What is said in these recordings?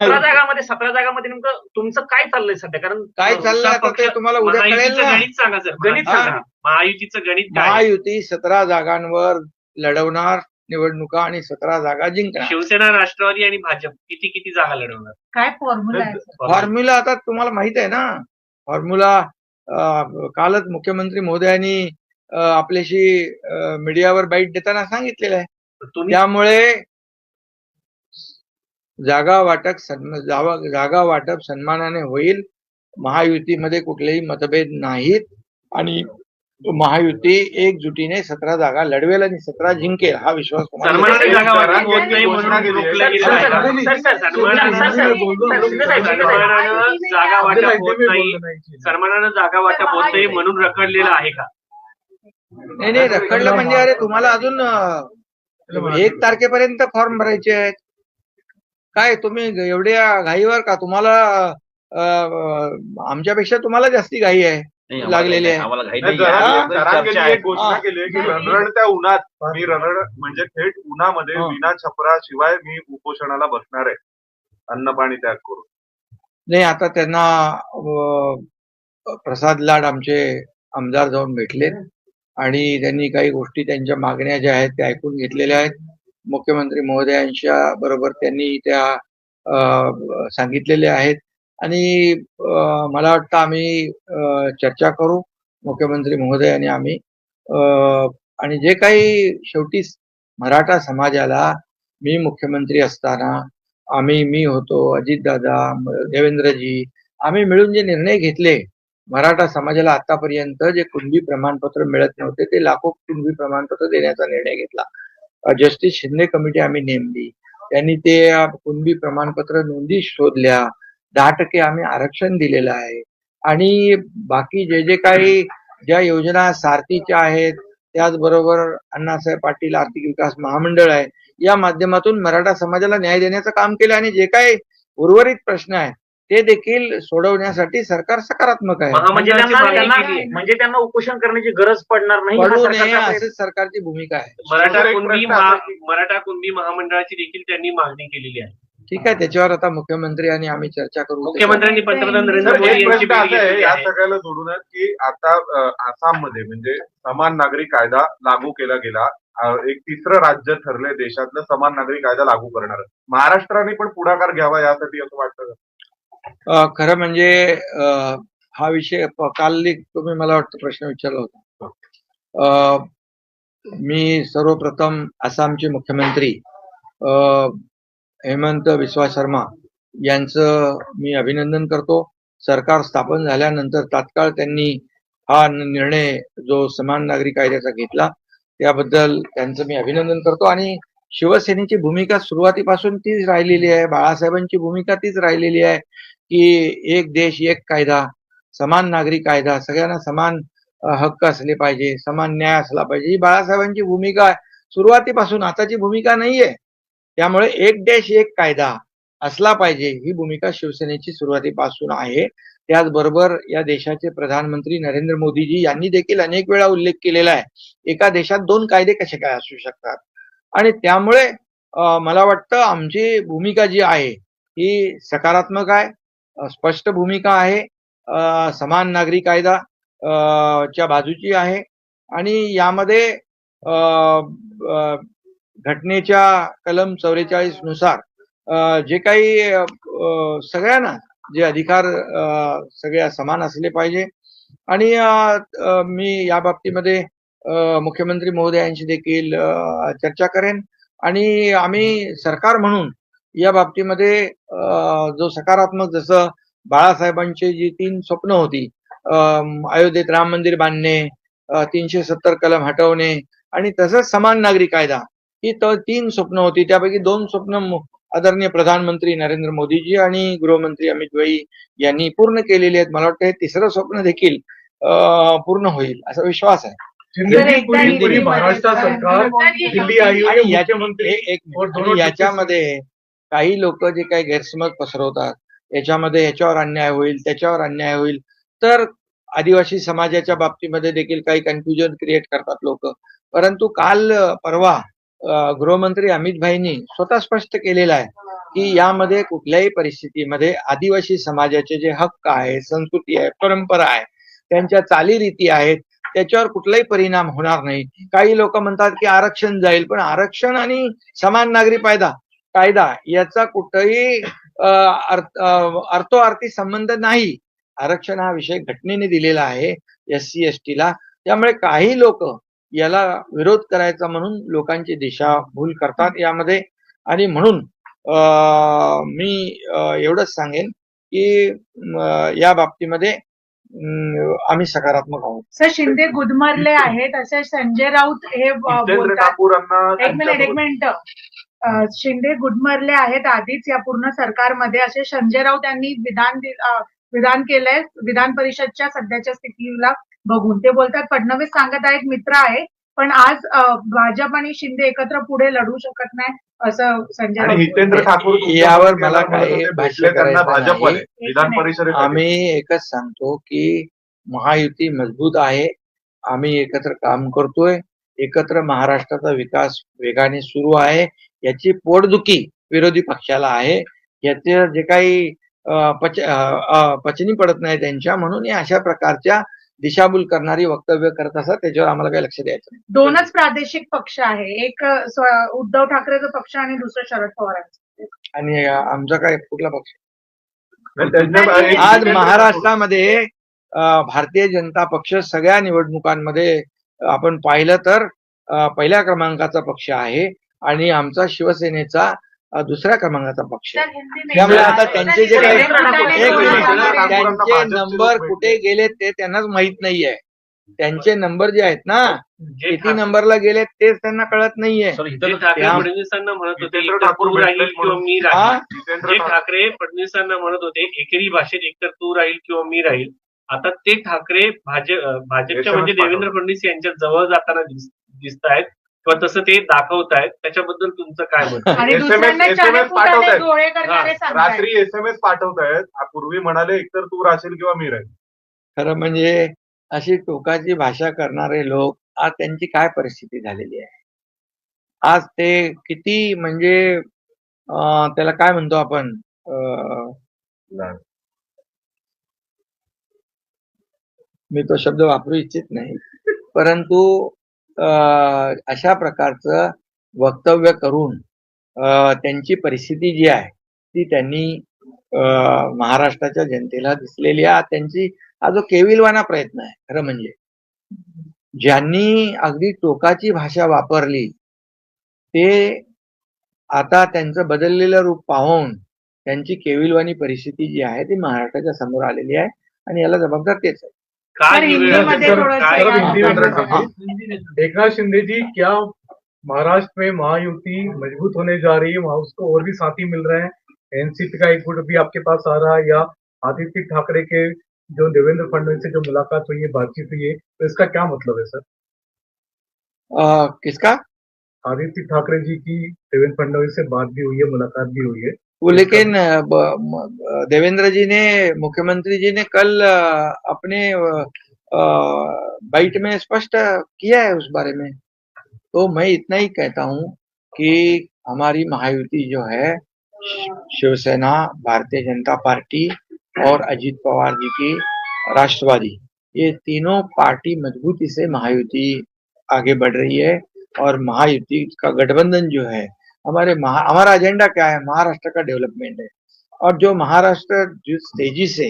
17 जागांमध्ये नेमकं तुमचं काय चाललंय सध्या? कारण काय चाललंय आता ते तुम्हाला उद्या कळेल ना. गणित सांगा सर, गणित सांगा. महायुतीचं गणित काय? महायुती 17 जागांवर लढवणार निवडणुका आणि 17 जागा जिंकणार. शिवसेना, राष्ट्रवादी आणि भाजप किती किती जागा लढवणार? काय फॉर्म्युला आहे? फॉर्म्युला आता तुम्हाला माहित आहे ना. फॉर्म्युला कालच मुख्यमंत्री महोदयांनी आपल्याशी मीडियावर बाईट देताना सांगितलेलं आहे. त्यामुळे जागा वाटप सन्मानाने होईल. महायुतीमध्ये कुठलेही मतभेद नाहीत आणि महायुती एकजुटीने 17 जागा लढवेल आणि 17 जिंकेल हा विश्वास सन्मानानं जागा वाटप होत नाही म्हणून रखडलेलं आहे का? नाही रखडलं म्हणजे अरे तुम्हाला अजून 1 तारखेपर्यंत फॉर्म भरायचे आहेत. काय तुम्ही एवढ्या घाईवर का? तुम्हाला आमच्यापेक्षा तुम्हाला जास्ती घाई आहे लागलेली आहे. घोषणा केली की रणरणत्या उन्हात मी म्हणजे थेट उन्हामध्ये विना छपरा शिवाय मी उपोषणाला बसणार आहे, अन्न पाणी त्याग करून. नाही आता त्यांना प्रसाद लाड आमचे आमदार जाऊन भेटले आणि त्यांनी काही गोष्टी त्यांच्या मागण्या ज्या आहेत त्या ऐकून घेतलेल्या आहेत. मुख्यमंत्री महोदयांच्या बरोबर त्यांनी त्या सांगितलेल्या आहेत आणि मला वाटतं आम्ही चर्चा करू मुख्यमंत्री महोदय आणि आम्ही आणि जे काही शेवटी मराठा समाजाला मी मुख्यमंत्री असताना मी होतो, अजितदादा, देवेंद्रजी, आम्ही मिळून जे निर्णय घेतले मराठा समाजाला आतापर्यंत जे कुणबी प्रमाणपत्र मिळत नव्हते ते लाखो कुणबी प्रमाणपत्र देण्याचा निर्णय घेतला. जस्टिस शिंदे कमिटी आम्ही नेमली, त्यांनी ते कुणबी प्रमाणपत्र नोंदी शोधल्या, 10% आम्ही आरक्षण दिलेलं आहे आणि बाकी जे काही ज्या योजना सारथीच्या आहेत त्याचबरोबर अण्णासाहेब पाटील आर्थिक विकास महामंडळ आहे या माध्यमातून मराठा समाजाला न्याय देण्याचं काम केलं आणि जे काही उर्वरित प्रश्न आहे ते देखील सोडवण्यासाठी सरकार सकारात्मक आहे. म्हणजे त्यांना उपोषण करण्याची गरज पडणार नाही पडू नये अशीच सरकारची भूमिका आहे. मराठा कुणबी महामंडळाची देखील त्यांनी मागणी केलेली आहे. ठीक आहे, त्याच्यावर आता मुख्यमंत्री आणि आम्ही चर्चा करू. मुख्यमंत्र्यांनी पंतप्रधान नरेंद्र मोदी यांची या सगळ्याला जोडूनच की आता आसाममध्ये म्हणजे समान नागरी कायदा लागू केला गेला, एक तिसरं राज्य ठरले देशातलं समान नागरी कायदा लागू करणार. महाराष्ट्राने पण पुढाकार घ्यावा यासाठी असं वाटतं? खरं म्हणजे हा विषय काल तुम्ही मला वाटतं प्रश्न विचारला होता. मी सर्वप्रथम आसामचे मुख्यमंत्री हेमंत बिस्वा शर्मा यांचं मी अभिनंदन करतो. सरकार स्थापन झाल्यानंतर तात्काळ त्यांनी हा निर्णय जो समान नागरी कायद्याचा घेतला त्याबद्दल त्यांचं मी अभिनंदन करतो आणि शिवसेनेची भूमिका सुरुवातीपासून तीच राहिलेली आहे, बाळासाहेबांची भूमिका तीच राहिलेली आहे की एक देश एक कायदा, समान नागरी कायदा, सगळ्यांना समान हक्क असले पाहिजे, समान न्याय असला पाहिजे, ही बाळासाहेबांची भूमिका आहे सुरुवातीपासून, आताची भूमिका नाहीये. त्यामुळे एक देश एक कायदा असला पाहिजे ही भूमिका शिवसेनेची सुरुवातीपासून आहे. त्याचबरोबर या देशाचे प्रधानमंत्री नरेंद्र मोदीजी यांनी देखील अनेक वेळा उल्लेख केलेला आहे एका देशात 2 कायदे कसे काय असू शकतात आणि त्यामुळे मला वाटतं आमची भूमिका जी आहे ही सकारात्मक आहे, स्पष्ट भूमिका आहे, समान नागरी कायदा च्या बाजूची आहे आणि यामध्ये घटनेच्या कलम 44 नुसार जे काही सगळ्यांना जे अधिकार सगळ्या समान असले पाहिजे आणि मी या बाबतीमध्ये मुख्यमंत्री महोदयांशी देखील चर्चा करेन आणि आम्ही सरकार म्हणून या बाबतीमध्ये जो सकारात्मक, जसं बाळासाहेबांची जी 3 स्वप्न होती, अयोध्येत राम मंदिर बांधणे, 370 कलम हटवणे आणि तसंच समान नागरी कायदा, ही 3 स्वप्न होती. त्यापैकी 2 स्वप्न आदरणीय प्रधानमंत्री नरेंद्र मोदीजी आणि गृहमंत्री अमित भाई यांनी पूर्ण केलेली आहेत. मला वाटतं हे 3रं स्वप्न देखील पूर्ण होईल असा विश्वास आहे. महाराष्ट्र सरकार, दिल्ली आयोग, याच्यामध्ये काही लोक जे काही गैरसमज पसरवतात, याच्यावर अन्याय होईल, त्याच्यावर अन्याय होईल, तर आदिवासी समाजाच्या बाबतीमध्ये देखील काही कन्फ्युजन क्रिएट करतात लोक. परंतु काल परवा गृहमंत्री अमित भाईंनी स्वतः स्पष्ट केलेलं आहे की यामध्ये कुठल्याही परिस्थितीमध्ये आदिवासी समाजाचे जे हक्क आहे, संस्कृती आहे, परंपरा आहे, त्यांच्या चालीरीती आहेत, त्याच्यावर कुठलाही परिणाम होणार नाही. काही लोक म्हणतात की आरक्षण जाईल, पण आरक्षण आणि समान नागरी कायदा याचा कुठेही अर्थोअर्थी संबंध नाही. आरक्षण हा विषय घटनेने दिलेला आहे SC ST ला. त्यामुळे काही लोक याला विरोध करायचा म्हणून लोकांची दिशाभूल करतात यामध्ये. आणि म्हणून मी एवढंच सांगेन की या बाबतीमध्ये आम्ही सकारात्मक आहोत. सर, शिंदे गुदमरले आहेत असे संजय राऊत हे जितेंद्र बोलतात. ठाकूरांना एक मिनिट. शिंदे गुदमरले आहेत आधीच या पूर्ण सरकारमध्ये असे संजय राऊत यांनी विधान केलंय विधान परिषदच्या सध्याच्या स्थितीला बघून. ते बोलतात फडणवीस सांगत आहेत मित्र आहे, पण आज भाजप आणि शिंदे एकत्र पुढे लढू शकत नाही असं संजय आणि राऊत हितेंद्र बोलतात. ठाकूर यावर मला काही भाष्य त्यांना करायचं भाजपवाले नाही. विधान परिषदेत आम्ही एकच सांगतो की महायुती मजबूत आहे. आम्ही एकत्र काम करतोय. एकत्र महाराष्ट्राचा विकास वेगाने सुरू आहे. याची पोटदुखी विरोधी पक्षाला आहे. याचे जे काही पचनी पडत नाही त्यांच्या, म्हणून या अशा प्रकारच्या दिशाभूल करणारी वक्तव्य करत असतात. त्याच्यावर आम्हाला काही लक्ष द्यायचं नाही. दोनच प्रादेशिक पक्ष आहे, एक उद्धव ठाकरेचा पक्ष आणि दुसरं शरद पवारांचं. आणि आमचा काय कुठला पक्ष? त्यांना- आज महाराष्ट्रामध्ये भारतीय जनता पक्ष सगळ्या निवडणुकांमध्ये आपण पाहिलं तर पहिल्या क्रमांकाचा पक्ष आहे आणि आमचा शिवसेनेचा दुसऱ्या क्रमांकाचा पक्ष आहे. त्यामुळे आता त्यांचे जे काही त्यांचे नंबर कुठे गेले ते त्यांनाच माहित नाहीये. त्यांचे नंबर जे आहेत ना, किती नंबरला गेले तेच त्यांना कळत नाहीये. जे ठाकरे फडणवीसांना म्हणत होते जितेंद्र एकतर ठाकूर तू राहील भेटलेत किंवा म्हणून. मी राहील. जितेंद्र जे ठाकूर ठाकरे फडणवीसांना म्हणत होते एकेरी भाषेत एकतर तू राहील किंवा मी राहील, आता ते ठाकरे भाजपच्या म्हणजे देवेंद्र फडणवीस यांच्या जवळ जाताना दिसत आहेत किंवा तसं ते दाखवतायत. त्याच्याबद्दल तुमचं काय मत आहे? आणि SMS दुसऱ्यांना पाठवतायत. चालेपुताने डोळे करणारे सांगतायत. रात्री SMS पाठवतायत. पूर्वी म्हणाले एकतर तू राहशील किंवा मी राहील. खरं म्हणजे अशी टोकाची भाषा करणारे लोक आज त्यांची काय परिस्थिती झालेली आहे. आज ते किती म्हणजे त्याला काय म्हणतो आपण, मी तो शब्द वापरू इच्छित नाही, परंतु अशा प्रकारचं वक्तव्य करून त्यांची परिस्थिती जी आहे ती त्यांनी महाराष्ट्राच्या जनतेला दिसलेली आहे. त्यांची हा जो केविलवाना प्रयत्न आहे, खरं म्हणजे ज्यांनी अगदी टोकाची भाषा वापरली ते आता त्यांचं बदललेलं रूप पाहून त्यांची केविलवाणी परिस्थिती जी आहे ती महाराष्ट्राच्या समोर आलेली आहे आणि याला जबाबदार तेच आहे. काय सर, ही वेळ हिंदीमध्ये असेल? थोडंसं काय या- हिंदीमध्ये एकनाथ शिंदे जी, क्या महाराष्ट्र में महायुति मजबूत होने जा रही है, वहां उसको और भी साथी मिल रहे हैं, एनसीपी का एक गुट भी आपके पास आ रहा है, या आदित्य ठाकरे के जो देवेंद्र फडणवीस से जो मुलाकात हुई है, बातचीत हुई है, तो इसका क्या मतलब है सर? किसका? आदित्य ठाकरे जी की देवेंद्र फडणवीस से बात भी हुई है, मुलाकात भी हुई है। वो लेकिन देवेंद्र जी ने, मुख्यमंत्री जी ने कल अपने बाइट में स्पष्ट किया है उस बारे में। तो मैं इतना ही कहता हूं कि हमारी महायुति जो है, शिवसेना, भारतीय जनता पार्टी और अजित पवार जी की राष्ट्रवादी, ये तीनों पार्टी मजबूती से महायुति आगे बढ़ रही है। और महायुति का गठबंधन जो है, हमारा एजेंडा क्या है? महाराष्ट्र का डेवलपमेंट है। और जो महाराष्ट्र जिस तेजी से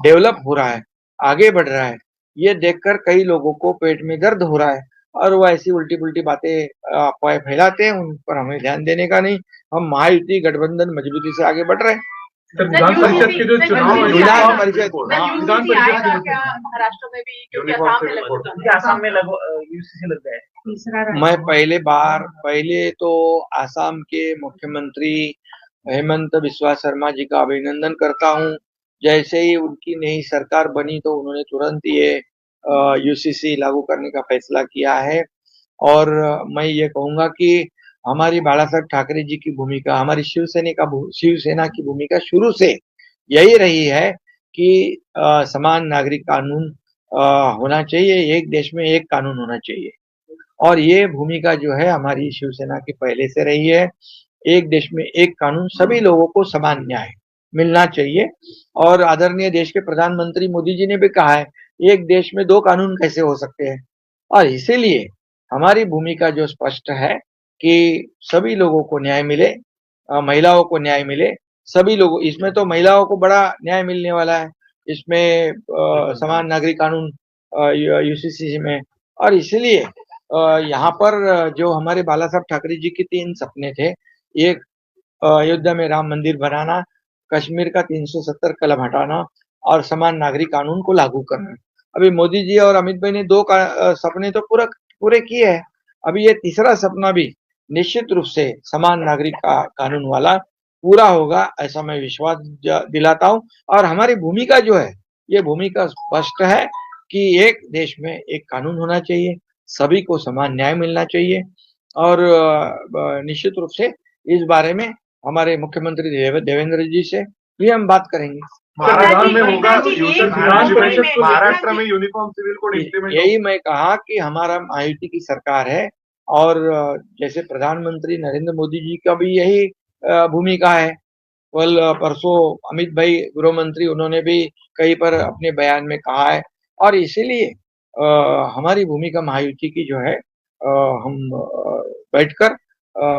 डेवलप हो रहा है, आगे बढ़ रहा है, ये देखकर कई लोगों को पेट में दर्द हो रहा है और वो ऐसी उल्टी पुल्टी बातें अफवाहें फैलाते हैं, उन पर हमें ध्यान देने का नहीं। हम महायुति गठबंधन मजबूती से आगे बढ़ रहे हैं। सर, विधान परिषद के जो चुनाव है, विधान परिषद, विधान परिषद के जो महाराष्ट्र में भी, क्योंकि यूनिफॉर्म आसाम में सिविल कोड। लग आसाम में यूसीसी लग गया है। तीसरा मैं पहले तो आसाम के मुख्यमंत्री हेमंत बिस्वा शर्मा जी का अभिनंदन करता हूं। जैसे ही उनकी नई सरकार बनी तो उन्होंने तुरंत ये यूसीसी लागू करने का फैसला किया है। और मैं ये कहूंगा कि हमारी बाला साहब ठाकरे जी की भूमिका, हमारी शिवसेना की भूमिका शुरू से यही रही है कि समान नागरिक कानून होना चाहिए, एक देश में एक कानून होना चाहिए। और ये भूमिका जो है हमारी शिवसेना की पहले से रही है। एक देश में एक कानून, सभी लोगों को समान न्याय मिलना चाहिए। और आदरणीय देश के प्रधानमंत्री मोदी जी ने भी कहा है, एक देश में दो कानून कैसे हो सकते हैं। और इसीलिए हमारी भूमिका जो स्पष्ट है कि सभी लोगों को न्याय मिले, महिलाओं को न्याय मिले, सभी लोगों, इसमें तो महिलाओं को बड़ा न्याय मिलने वाला है, इसमें समान नागरिक कानून यूसीसी में। और इसलिए यहाँ पर जो हमारे बाला साहब ठाकरे जी के 3 सपने थे, एक अयोध्या में राम मंदिर बनाना, कश्मीर का 370 कलम हटाना और समान नागरिक कानून को लागू करना। अभी मोदी जी और अमित भाई ने 2 सपने तो पूरे किए हैं। अभी ये तीसरा सपना भी निश्चित रूप से समान नागरिक कानून वाला पूरा होगा, ऐसा मैं विश्वास दिलाता हूँ। और हमारी भूमिका जो है, ये भूमिका स्पष्ट है कि एक देश में एक कानून होना चाहिए, सभी को समान न्याय मिलना चाहिए। और निश्चित रूप से इस बारे में हमारे मुख्यमंत्री देवेंद्र जी से भी हम बात करेंगे। महाराष्ट्र में होगा महाराष्ट्र में यूनिफॉर्म सिविल कोड इम्प्लीमेंट। यही मैं कहा कि हमारा महायुति की सरकार है और जैसे प्रधानमंत्री नरेंद्र मोदी जी का भी यही भूमिका है। कल परसों अमित भाई गृह मंत्री, उन्होंने भी कहीं पर अपने बयान में कहा है। और इसीलिए हमारी भूमिका महायुति की जो है, हम बैठकर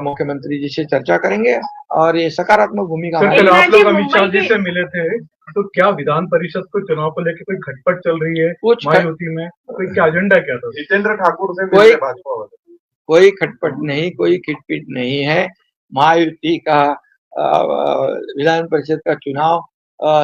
मुख्यमंत्री जी से चर्चा करेंगे और ये सकारात्मक भूमिका सर, कल हमारी। आप लोग अमित शाह जी से मिले थे, तो क्या विधान परिषद को चुनाव को लेकर कोई खटपट चल रही है कुछ महायुति में? कोई क्या एजेंडा क्या था? जितेंद्र ठाकुर से कोई- मिले भाजपा वाले। कोई खटपट नहीं, कोई खिटपिट नहीं है। महायुति का विधान परिषद का चुनाव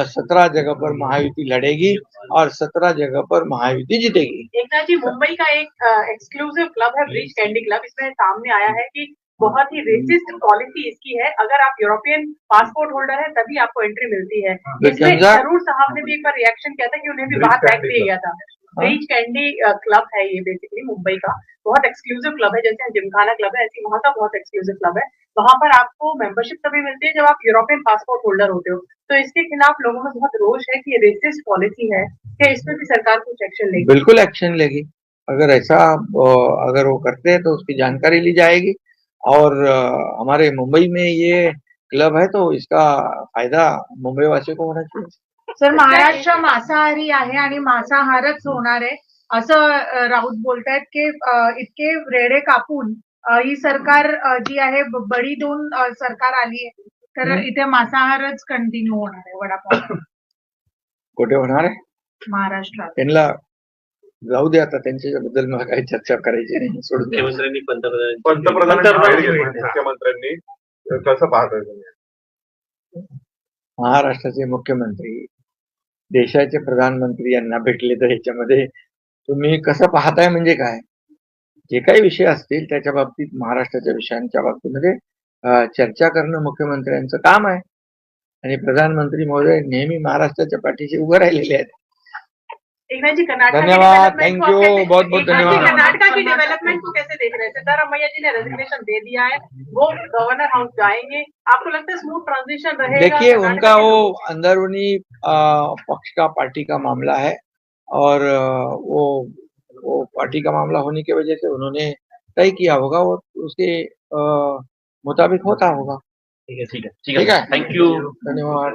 17 जगह पर महायुति लड़ेगी और 17 जगह पर महायुति जीतेगी। एकनाथ जी, मुंबई का एक एक्सक्लूसिव क्लब है ब्रिज कैंडी क्लब। इसमें सामने आया है कि बहुत ही रेसिस्ट पॉलिसी इसकी है। अगर आप यूरोपियन पासपोर्ट होल्डर है तभी आपको एंट्री मिलती है। इसमें जरूर साहब ने भी एक बार रिएक्शन किया था कि उन्हें भी बाहर फेंक दिया गया था। ब्रिज कैंडी क्लब है ये बेसिकली मुंबई का, बहुत एक्सक्लूसिव क्लब है। जैसे जिमखाना क्लब है, ऐसी वहाँ का बहुत एक्सक्लूसिव क्लब है। वहाँ पर आपको मेंबरशिप तभी मिलती है जब आप यूरोपियन पासपोर्ट होल्डर होते हो। तो इसके खिलाफ लोगों में बहुत रोष है कि ये रेसिस्ट पॉलिसी है, कि इसमें भी सरकार कुछ एक्शन लेगी। बिल्कुल एक्शन लेगी। अगर ऐसा अगर वो करते हैं तो उसकी जानकारी ली जाएगी। और हमारे मुंबई में ये क्लब है तो इसका फायदा मुंबई वासियों को होना चाहिए। सर, महाराष्ट्र मांसाहारी आहे आणि मांसाहारच होणार आहे असं राऊत बोलतायत की इतके रेडे कापून ही सरकार जी आहे बडी देऊन सरकार आली आहे, तर इथे मांसाहारच कंटिन्यू होणार आहे वडापाव कुठे होणार आहे? महाराष्ट्रात. त्यांना जाऊ दे, आता त्यांच्याबद्दल मला काही चर्चा करायची नाही, सोडून द्या. मुख्यमंत्र्यांनी पंतप्रधानांनी भेट घेतली मुख्यमंत्र्यांनी, कसं पाहताय तुम्ही? महाराष्ट्राचे मुख्यमंत्री देशाचे प्रधानमंत्री यांना भेटले तर ह्याच्यामध्ये तुम्ही कसं पाहताय म्हणजे काय? जे काही विषय असतील त्याच्या बाबतीत, महाराष्ट्राच्या विषयांच्या बाबतीमध्ये चर्चा करणं मुख्यमंत्र्यांचं काम आहे आणि प्रधानमंत्री महोदय नेहमी महाराष्ट्राच्या पाठीशी उभं राहिलेले आहेत. एकनाथ जी, कर्नाटक धन्यवाद, थैंक यू, बहुत बहुत धन्यवाद। कर्नाटका की डेवलपमेंट को कैसे देख रहे हैं? सिद्धारमैया जी ने रेजिग्नेशन दे दिया है, वो गवर्नर हाउस जाएंगे, आपको लगता है स्मूथ ट्रांजिशन रहेगा? देखिए, उनका वो अंदरूनी पक्ष का, पार्टी का मामला है और वो पार्टी का मामला होने की वजह से उन्होंने तय किया होगा और उसके मुताबिक होता होगा। ठीक ठीक है, थँक्यू. धन्यवाद।